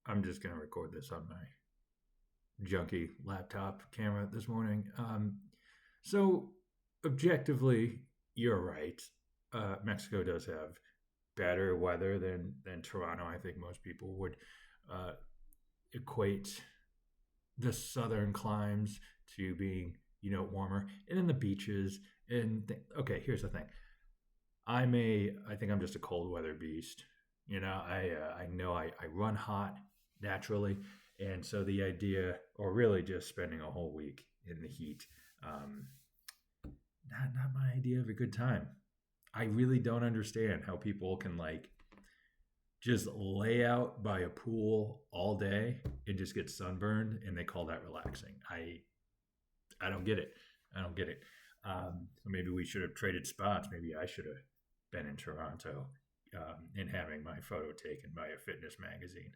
I'm just going to record this on my junky laptop camera this morning. So, objectively, you're right. Mexico does have better weather than Toronto. I think most people would uh, equate the southern climes to being, warmer, and then the beaches. Okay, here's the thing. I think I'm just a cold weather beast. I know I run hot naturally, and so the idea, or really just spending a whole week in the heat, um, not my idea of a good time. I really don't understand how people can just lay out by a pool all day and just get sunburned, and they call that relaxing. I don't get it. I don't get it. So maybe we should have traded spots. Maybe I should have been in Toronto and having my photo taken by a fitness magazine.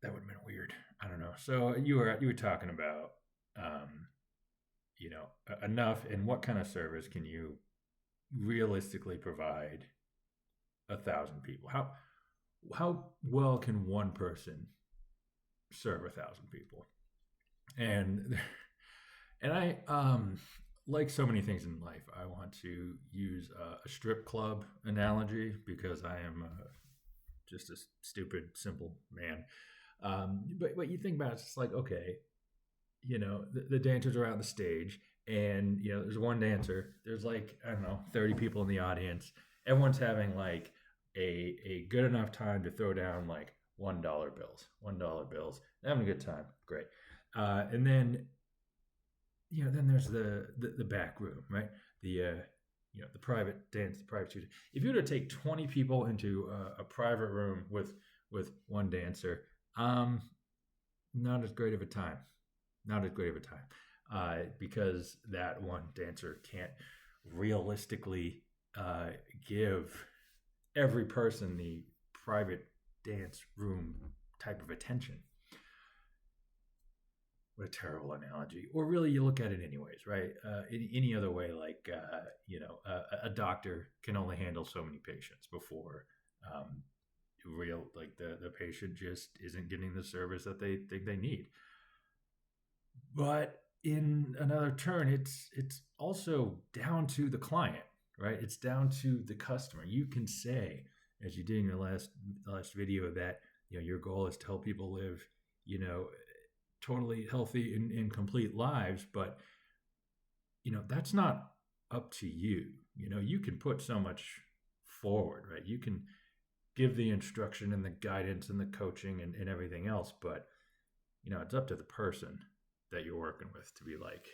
That would have been weird. I don't know. So you were talking about enough, and what kind of service can you realistically provide 1,000 people? How well can one person serve 1,000 people? And and I like so many things in life, I want to use a strip club analogy because I am just a stupid, simple man. But you think about it, it's just like, okay, the dancers are out on the stage, and there's one dancer. There's like, I don't know, 30 people in the audience. Everyone's having like a good enough time to throw down like $1 bills, $1 bills. They're having a good time, great. And then then there's the back room, right? The private dance, the private studio. If you were to take 20 people into a private room with one dancer, not as great of a time. Not as great of a time, because that one dancer can't realistically give every person the private dance room type of attention. What a terrible analogy. Or really, you look at it anyways, right? Any other way, like a doctor can only handle so many patients before the patient just isn't getting the service that they think they need. But in another turn, it's also down to the client, right? It's down to the customer. You can say, as you did in your last video, that your goal is to help people live, totally healthy and complete lives, but that's not up to you. You can put so much forward, right? You can give the instruction and the guidance and the coaching and everything else, but it's up to the person that you're working with to be like,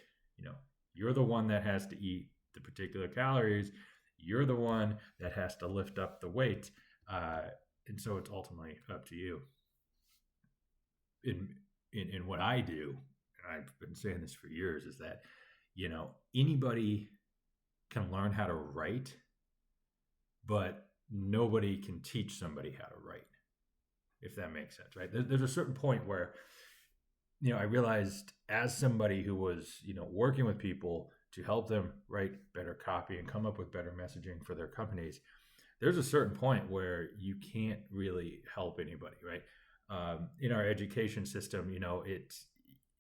you're the one that has to eat the particular calories. You're the one that has to lift up the weight. And so it's ultimately up to you. In what I do, and I've been saying this for years, is that, anybody can learn how to write, but nobody can teach somebody how to write, if that makes sense, right? There's a certain point where I realized, as somebody who was, working with people to help them write better copy and come up with better messaging for their companies, there's a certain point where you can't really help anybody, right? In our education system, it's,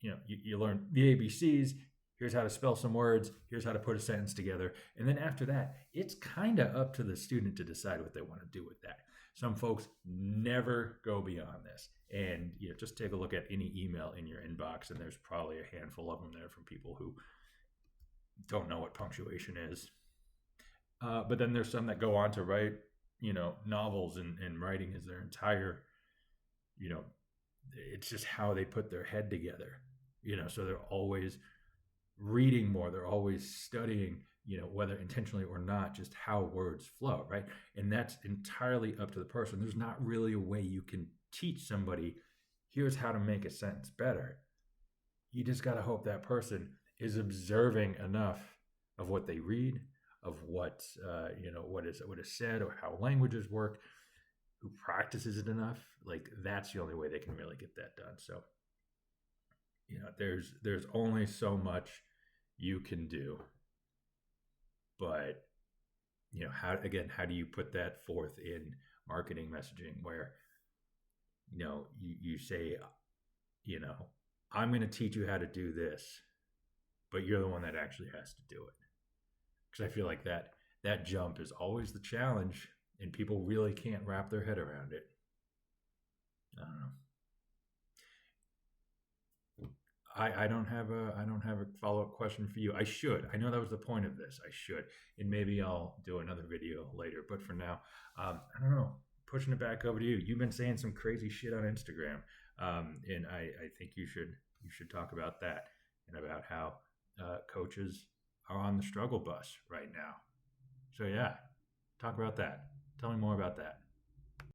you learn the ABCs. Here's how to spell some words. Here's how to put a sentence together. And then after that, it's kind of up to the student to decide what they want to do with that. Some folks never go beyond this. And just take a look at any email in your inbox, and there's probably a handful of them there from people who don't know what punctuation is. But then there's some that go on to write, novels, and writing is their entire, it's just how they put their head together. So they're always reading more, they're always studying, whether intentionally or not, just how words flow, right? And that's entirely up to the person. There's not really a way you can teach somebody, here's how to make a sentence better. You just got to hope that person is observing enough of what they read, of what what is said, or how languages work, who practices it enough. Like, that's the only way they can really get that done. So there's only so much you can do, but how do you put that forth in marketing messaging, where you say, you know, I'm going to teach you how to do this, but you're the one that actually has to do it. Because I feel like that jump is always the challenge, and people really can't wrap their head around it. I don't know. I don't have a follow up question for you. I should. I know that was the point of this. I should, and maybe I'll do another video later. But for now, I don't know. Pushing it back over to you. You've been saying some crazy shit on Instagram, and I think you should talk about that and about how coaches are on the struggle bus right now. So yeah, talk about that. Tell me more about that.